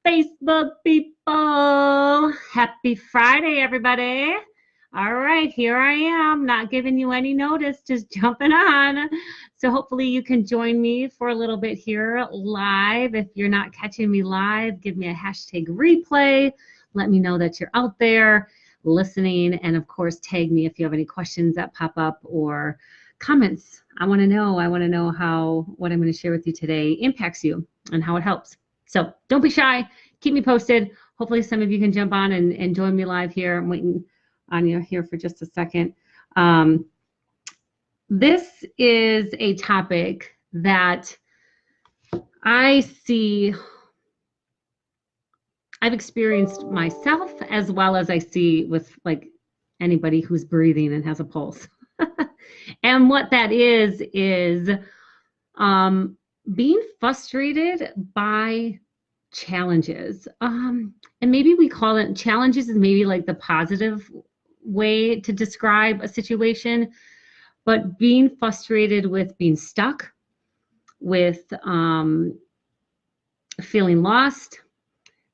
Facebook people. Happy Friday, everybody. All right, here I am, not giving you any notice, just jumping on. So hopefully you can join me for a little bit here live. If you're not catching me live, give me a hashtag replay. Let me know that you're out there listening. And of course, tag me if you have any questions that pop up or comments. I want to know how what I'm going to share with you today impacts you and how it helps. So don't be shy. Keep me posted. Hopefully some of you can jump on and join me live here. I'm waiting on you here for just a second. This is a topic that I see I've experienced myself, as well as I see with like anybody who's breathing and has a pulse. And what that is being frustrated by challenges. And maybe we call it challenges is maybe like the positive way to describe a situation, but being frustrated with being stuck, with feeling lost,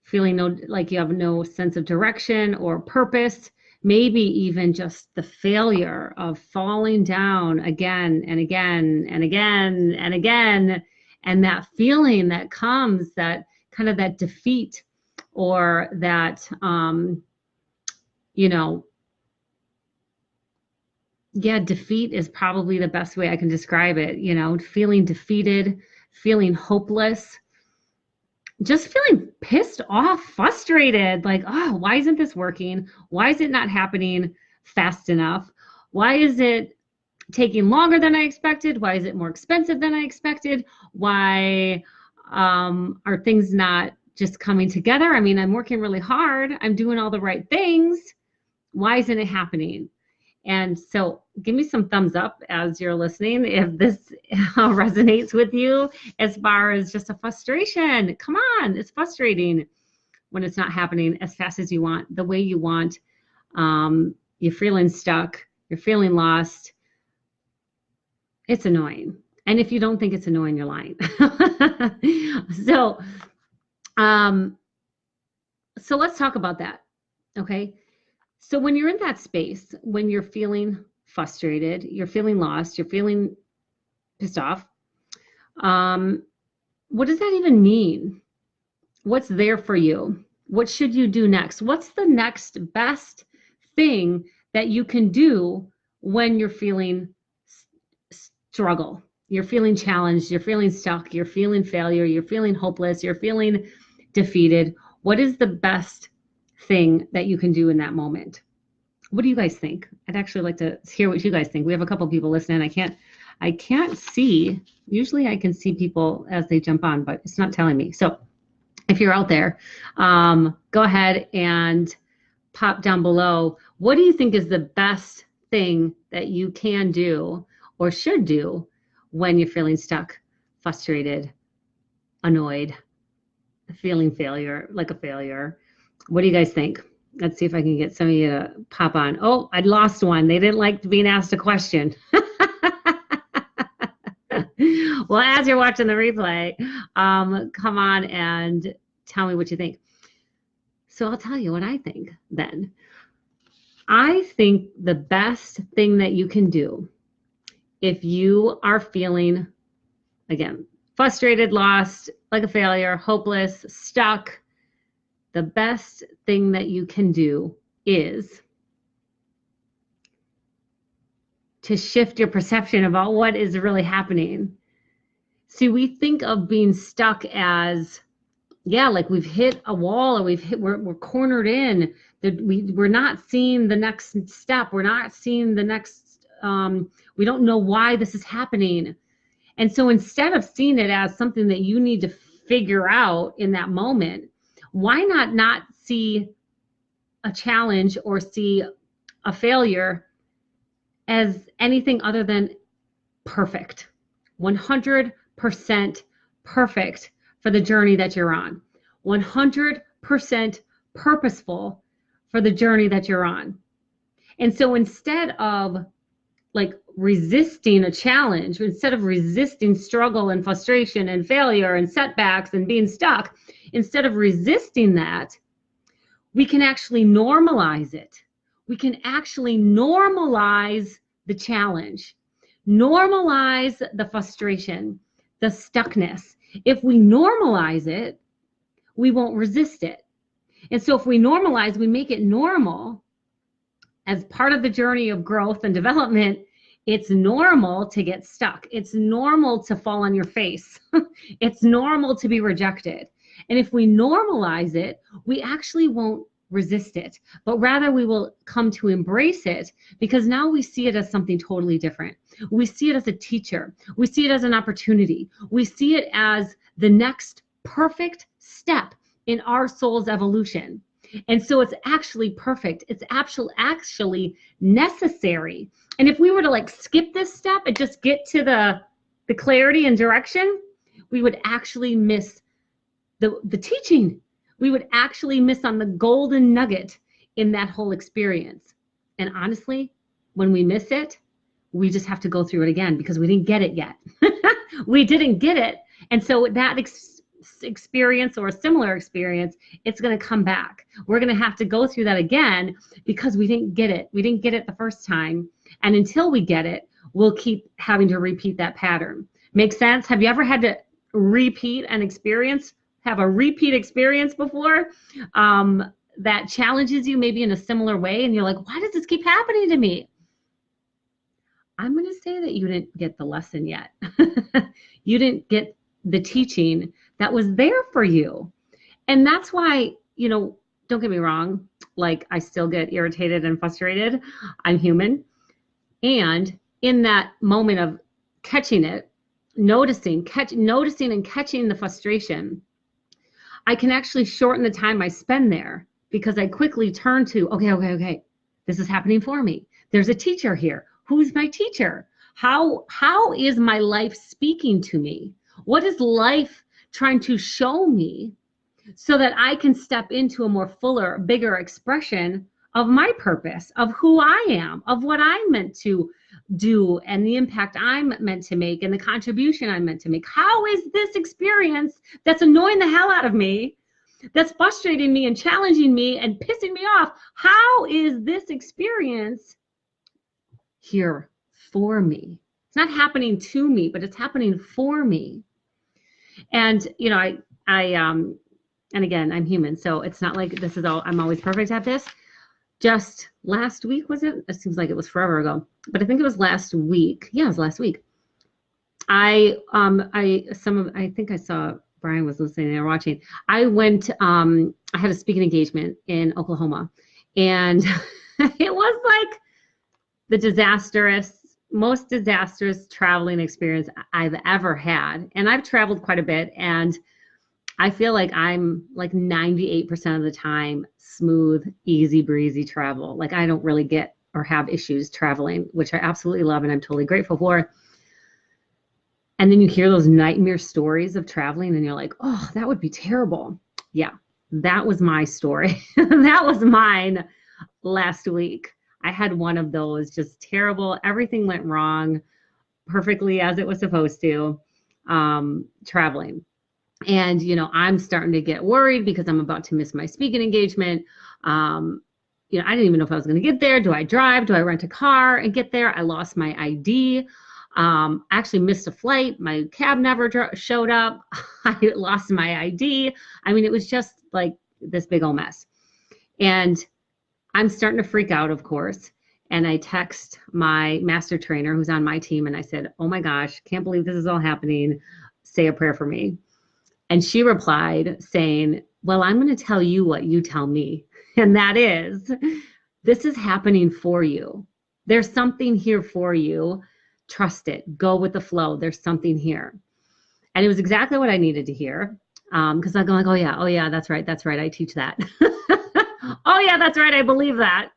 feeling like you have no sense of direction or purpose, maybe even just the failure of falling down again and again and again and again, and that feeling that comes, that kind of that defeat, or that defeat is probably the best way I can describe it. Feeling defeated, feeling hopeless, just feeling pissed off, frustrated, like, oh, why isn't this working? Why is it not happening fast enough? Why is it taking longer than I expected? Why is it more expensive than I expected? Why are things not just coming together? I mean, I'm working really hard. I'm doing all the right things. Why isn't it happening? And so give me some thumbs up as you're listening if this resonates with you as far as just a frustration. Come on, it's frustrating when it's not happening as fast as you want, the way you want. You're feeling stuck, you're feeling lost. It's annoying. And if you don't think it's annoying, you're lying. So let's talk about that, okay? So when you're in that space, when you're feeling frustrated, you're feeling lost, you're feeling pissed off, what does that even mean? What's there for you? What should you do next? What's the next best thing that you can do when you're feeling struggle? You're feeling challenged, you're feeling stuck, you're feeling failure, you're feeling hopeless, you're feeling defeated. What is the best thing that you can do in that moment? What do you guys think? I'd actually like to hear what you guys think. We have a couple people listening. I can't see. Usually I can see people as they jump on, but it's not telling me. So if you're out there, go ahead and pop down below. What do you think is the best thing that you can do or should do when you're feeling stuck, frustrated, annoyed, feeling failure, like a failure? What do you guys think? Let's see if I can get some of you to pop on. Oh, I lost one. They didn't like being asked a question. Well, as you're watching the replay, come on and tell me what you think. So I'll tell you what I think then. I think the best thing that you can do if you are feeling, again, frustrated, lost, like a failure, hopeless, stuck, the best thing that you can do is to shift your perception about what is really happening. See, we think of being stuck as, like we've hit a wall, or we're cornered in, that we're not seeing the next step. We're not seeing the next, we don't know why this is happening. And so instead of seeing it as something that you need to figure out in that moment, why not see a challenge or see a failure as anything other than perfect, 100% perfect for the journey that you're on, 100% purposeful for the journey that you're on. And so instead of like resisting a challenge, instead of resisting struggle and frustration and failure and setbacks and being stuck, instead of resisting that, we can actually normalize it. We can actually normalize the challenge, normalize the frustration, the stuckness. If we normalize it, we won't resist it. And so if we normalize, we make it normal as part of the journey of growth and development. It's normal to get stuck. It's normal to fall on your face. It's normal to be rejected. And if we normalize it, we actually won't resist it, but rather we will come to embrace it, because now we see it as something totally different. We see it as a teacher. We see it as an opportunity. We see it as the next perfect step in our soul's evolution. And so it's actually perfect. It's actually necessary. And if we were to like skip this step and just get to the clarity and direction, we would actually miss the teaching. We would actually miss on the golden nugget in that whole experience. And honestly, when we miss it, we just have to go through it again because we didn't get it yet. We didn't get it. And so that experience or a similar experience, it's going to come back. We're going to have to go through that again because we didn't get it. We didn't get it the first time. And until we get it, we'll keep having to repeat that pattern. Make sense? Have you ever had to repeat an experience? Have a repeat experience before that challenges you maybe in a similar way, and you're like, why does this keep happening to me? I'm going to say that you didn't get the lesson yet. You didn't get the teaching that was there for you. And that's why, don't get me wrong, like I still get irritated and frustrated. I'm human. And in that moment of catching it, noticing and catching the frustration, I can actually shorten the time I spend there because I quickly turn to, okay, this is happening for me. There's a teacher here. Who's my teacher? How is my life speaking to me? What is life trying to show me so that I can step into a more fuller, bigger expression of my purpose, of who I am, of what I'm meant to do and the impact I'm meant to make and the contribution I'm meant to make? How is this experience that's annoying the hell out of me, that's frustrating me and challenging me and pissing me off, how is this experience here for me? It's not happening to me, but it's happening for me. And, and again, I'm human, so it's not like this is all, I'm always perfect at this. Just last week, was it? It seems like it was forever ago, but I think it was last week. Yeah, it was last week. I think I saw Brian was listening or watching. I went, I had a speaking engagement in Oklahoma, and it was like the most disastrous traveling experience I've ever had. And I've traveled quite a bit, and I feel like I'm like 98% of the time smooth, easy breezy travel. Like I don't really get or have issues traveling, which I absolutely love and I'm totally grateful for. And then you hear those nightmare stories of traveling and you're like, oh, that would be terrible. Yeah, that was my story. That was mine last week. I had one of those, just terrible. Everything went wrong perfectly as it was supposed to, traveling. And, I'm starting to get worried because I'm about to miss my speaking engagement. I didn't even know if I was going to get there. Do I drive? Do I rent a car and get there? I lost my ID. I actually missed a flight. My cab never showed up. I lost my ID. I mean, it was just like this big old mess. And I'm starting to freak out, of course. And I text my master trainer who's on my team. And I said, oh my gosh, can't believe this is all happening. Say a prayer for me. And she replied saying, well, I'm going to tell you what you tell me. And that is, this is happening for you. There's something here for you. Trust it. Go with the flow. There's something here. And it was exactly what I needed to hear. Because I'm going like, oh yeah, that's right. I teach that. Oh yeah, that's right. I believe that.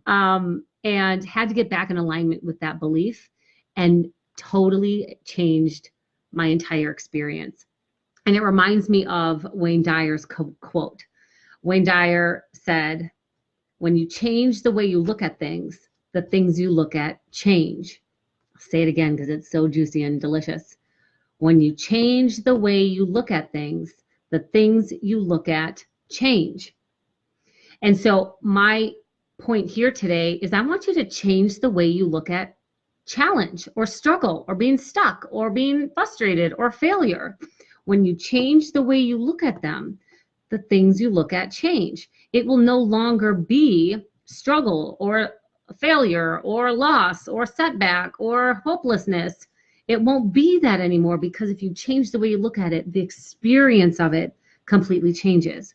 And had to get back in alignment with that belief and totally changed my entire experience. And it reminds me of Wayne Dyer's quote. Wayne Dyer said, when you change the way you look at things, the things you look at change. say it again because it's so juicy and delicious. When you change the way you look at things, the things you look at change. And so my point here today is I want you to change the way you look at challenge or struggle or being stuck or being frustrated or failure. When you change the way you look at them, the things you look at change. It will no longer be struggle or failure or loss or setback or hopelessness. It won't be that anymore, because if you change the way you look at it, the experience of it completely changes.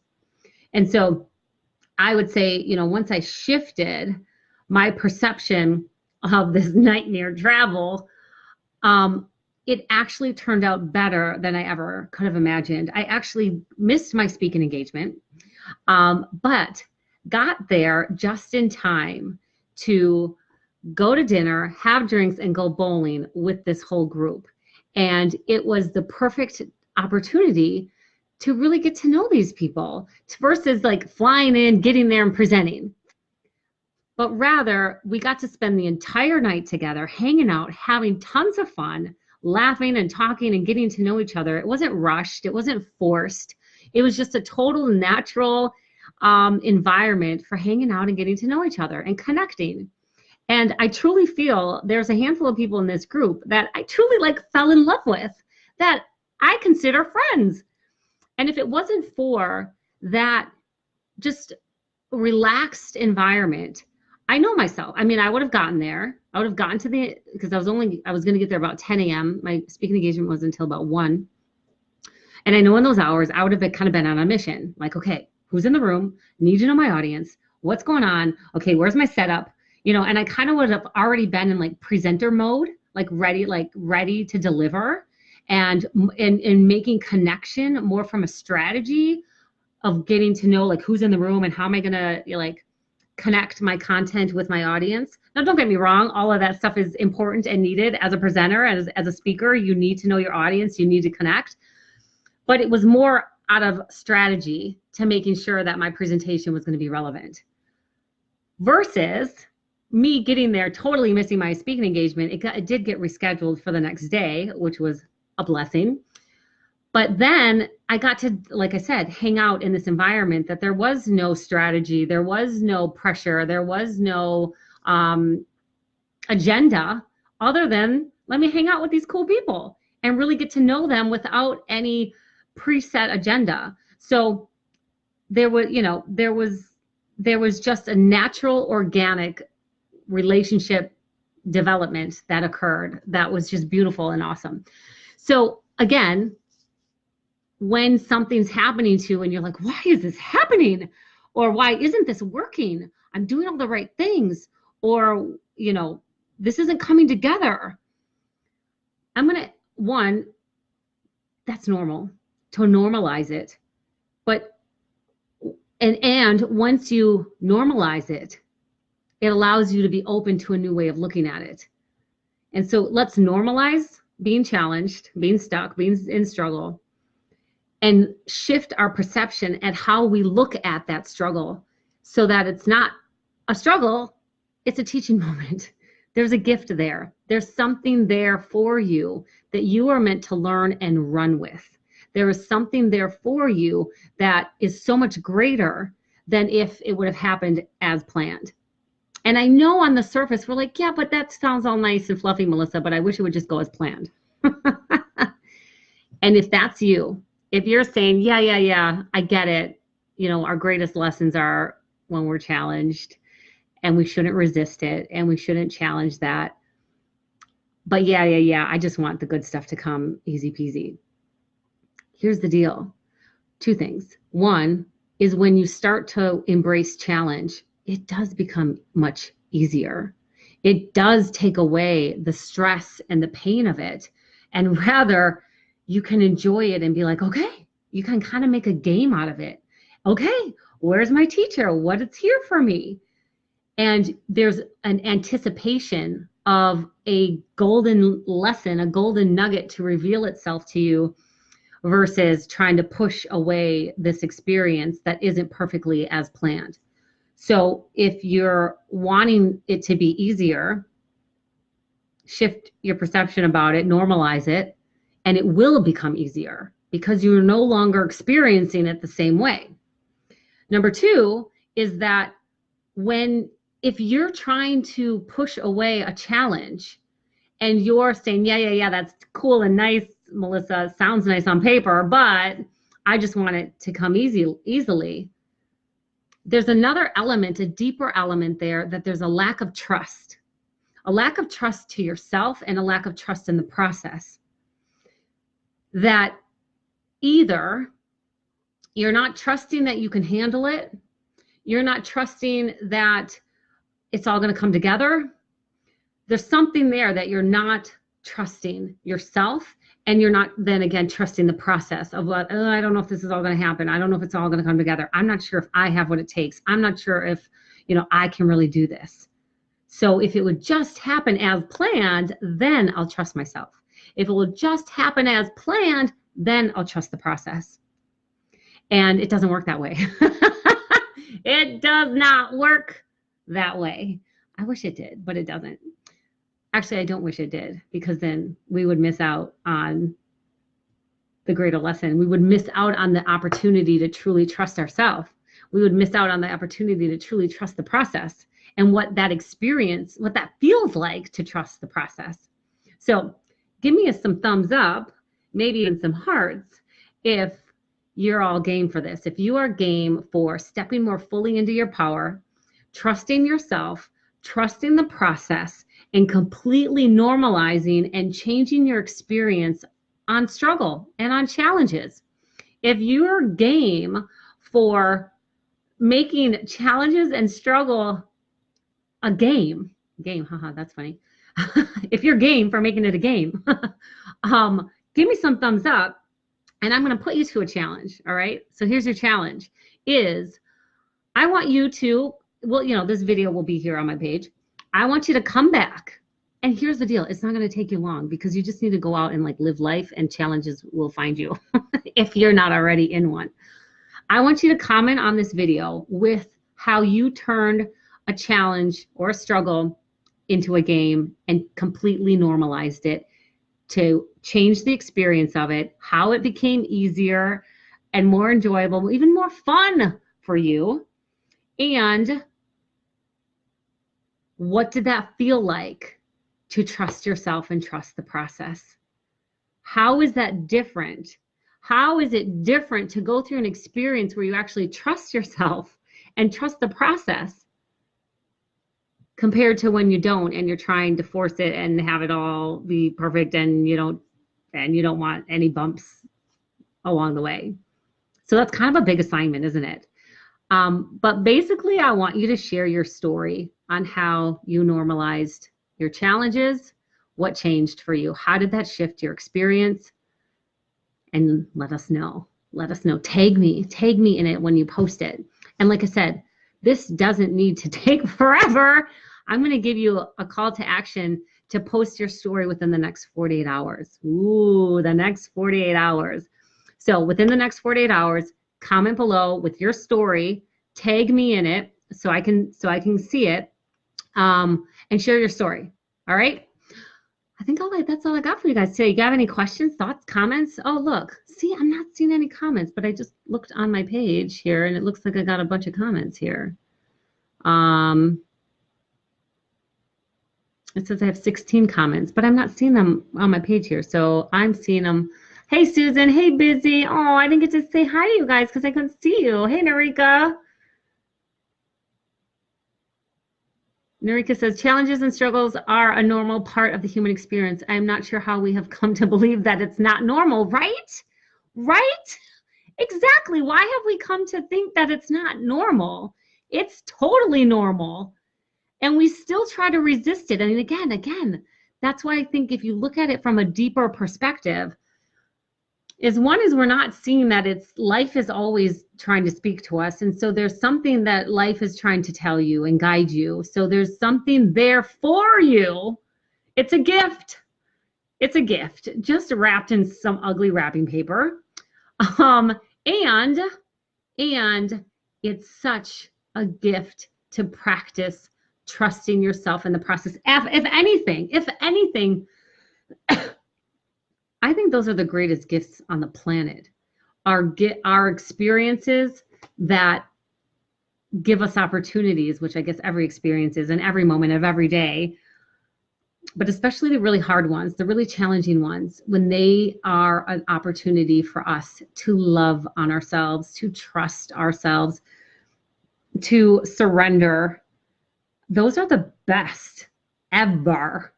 And so I would say, once I shifted my perception of this nightmare travel, it actually turned out better than I ever could have imagined. I actually missed my speaking engagement, but got there just in time to go to dinner, have drinks, and go bowling with this whole group. And it was the perfect opportunity to really get to know these people versus like flying in, getting there, and presenting. But rather, we got to spend the entire night together, hanging out, having tons of fun, laughing and talking and getting to know each other. It wasn't rushed. It wasn't forced. It was just a total natural environment for hanging out and getting to know each other and connecting. And I truly feel there's a handful of people in this group that I truly fell in love with, that I consider friends. And if it wasn't for that just relaxed environment, I know myself. I mean, I would have gotten there. I would have gotten to because I was going to get there about 10 a.m. My speaking engagement was until about 1. And I know in those hours, I would have kind of been on a mission. Like, okay, who's in the room? Need to know my audience. What's going on? Okay, where's my setup? And I kind of would have already been in presenter mode, ready to deliver, and making connection more from a strategy of getting to know who's in the room and how am I gonna connect my content with my audience. Now, don't get me wrong, all of that stuff is important and needed as a presenter, as a speaker. You need to know your audience, you need to connect. But it was more out of strategy to making sure that my presentation was going to be relevant. Versus me getting there totally missing my speaking engagement. It did get rescheduled for the next day, which was a blessing. But then I got to, like I said, hang out in this environment that there was no strategy, there was no pressure, there was no agenda other than let me hang out with these cool people and really get to know them without any preset agenda. So there was just a natural, organic relationship development that occurred that was just beautiful and awesome. So again, when something's happening to you and you're like, why is this happening? Or why isn't this working? I'm doing all the right things. Or, this isn't coming together. That's normal, to normalize it. But, and once you normalize it, it allows you to be open to a new way of looking at it. And so let's normalize being challenged, being stuck, being in struggle, and shift our perception at how we look at that struggle so that it's not a struggle, it's a teaching moment. There's a gift there. There's something there for you that you are meant to learn and run with. There is something there for you that is so much greater than if it would have happened as planned. And I know on the surface, we're like, yeah, but that sounds all nice and fluffy, Melissa, but I wish it would just go as planned. And if that's you, if you're saying, yeah, I get it. Our greatest lessons are when we're challenged, and we shouldn't resist it, and we shouldn't challenge that. But yeah, I just want the good stuff to come easy peasy. Here's the deal. 2 things. One is when you start to embrace challenge, it does become much easier. It does take away the stress and the pain of it. And rather, you can enjoy it and be like, okay, you can kind of make a game out of it. Okay, where's my teacher? What is here for me? And there's an anticipation of a golden lesson, a golden nugget to reveal itself to you versus trying to push away this experience that isn't perfectly as planned. So if you're wanting it to be easier, shift your perception about it, normalize it, and it will become easier because you're no longer experiencing it the same way. Number two is that if you're trying to push away a challenge and you're saying, yeah, that's cool and nice, Melissa, sounds nice on paper, but I just want it to come easily. There's another element, a deeper element there, that there's a lack of trust to yourself and a lack of trust in the process. That either you're not trusting that you can handle it, you're not trusting that it's all going to come together. There's something there that you're not trusting yourself, and you're not then again trusting the process of what, I don't know if this is all going to happen. I don't know if it's all going to come together. I'm not sure if I have what it takes. I'm not sure if, I can really do this. So if it would just happen as planned, then I'll trust myself. If it will just happen as planned, then I'll trust the process. And it doesn't work that way. It does not work that way. I wish it did, but it doesn't. Actually, I don't wish it did, because then we would miss out on the greater lesson. We would miss out on the opportunity to truly trust ourselves. We would miss out on the opportunity to truly trust the process and what that feels like to trust the process. So give me some thumbs up, maybe even some hearts, if you're all game for this. If you are game for stepping more fully into your power, trusting yourself, trusting the process, and completely normalizing and changing your experience on struggle and on challenges. If you're game for making challenges and struggle a game, haha, that's funny. If you're game for making it a game, give me some thumbs up, and I'm going to put you to a challenge. All right. So here's your challenge is I want you to, this video will be here on my page. I want you to come back. And here's the deal. It's not going to take you long, because you just need to go out and live life, and challenges will find you if you're not already in one. I want you to comment on this video with how you turned a challenge or a struggle into a game and completely normalized it to change the experience of it, how it became easier and more enjoyable, even more fun for you. And what did that feel like to trust yourself and trust the process? How is that different? How is it different to go through an experience where you actually trust yourself and trust the process compared to when you don't and you're trying to force it and have it all be perfect, and you don't want any bumps along the way? So that's kind of a big assignment, isn't it? But basically, I want you to share your story on how you normalized your challenges, what changed for you, how did that shift your experience, and let us know. Let us know. Tag me in it when you post it. And like I said, this doesn't need to take forever. I'm going to give you a call to action to post your story within the next 48 hours. Ooh, the next 48 hours. So within the next 48 hours, comment below with your story, tag me in it so I can see it, and share your story. All right. I think that's all I got for you guys today. You got any questions, thoughts, comments? Oh, look, see, I'm not seeing any comments, but I just looked on my page here and it looks like I got a bunch of comments here. It says I have 16 comments, but I'm not seeing them on my page here. So I'm seeing them. Hey, Susan. Hey, Busy. Oh, I didn't get to say hi to you guys because I couldn't see you. Hey, Narika. Narika says, challenges and struggles are a normal part of the human experience. I'm not sure how we have come to believe that it's not normal, right? Right? Exactly. Why have we come to think that it's not normal? It's totally normal. And we still try to resist it. And again, that's why I think if you look at it from a deeper perspective, is we're not seeing that life is always trying to speak to us. And so there's something that life is trying to tell you and guide you. So there's something there for you. It's a gift. It's a gift just wrapped in some ugly wrapping paper. And it's such a gift to practice trusting yourself in the process. If anything, I think those are the greatest gifts on the planet. Our experiences that give us opportunities, which I guess every experience is in every moment of every day, but especially the really hard ones, the really challenging ones, when they are an opportunity for us to love on ourselves, to trust ourselves, to surrender. Those are the best ever.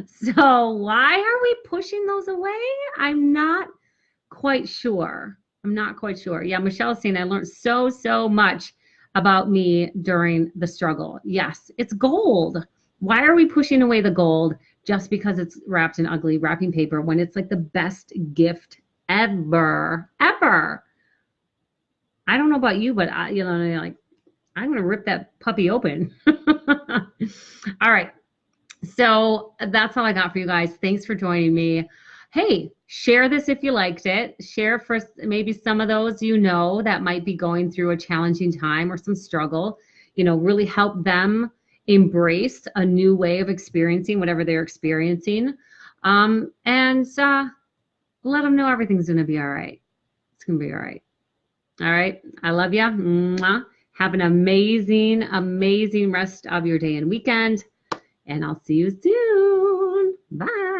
So why are we pushing those away? I'm not quite sure. Yeah, Michelle's saying I learned so much about me during the struggle. Yes, it's gold. Why are we pushing away the gold just because it's wrapped in ugly wrapping paper when it's like the best gift ever? Ever. I don't know about you, but I'm going to rip that puppy open. All right. So that's all I got for you guys. Thanks for joining me. Hey, share this if you liked it. Share for maybe some of those that might be going through a challenging time or some struggle. Really help them embrace a new way of experiencing whatever they're experiencing. And let them know everything's going to be all right. It's going to be all right. All right. I love you. Mwah. Have an amazing rest of your day and weekend. And I'll see you soon. Bye.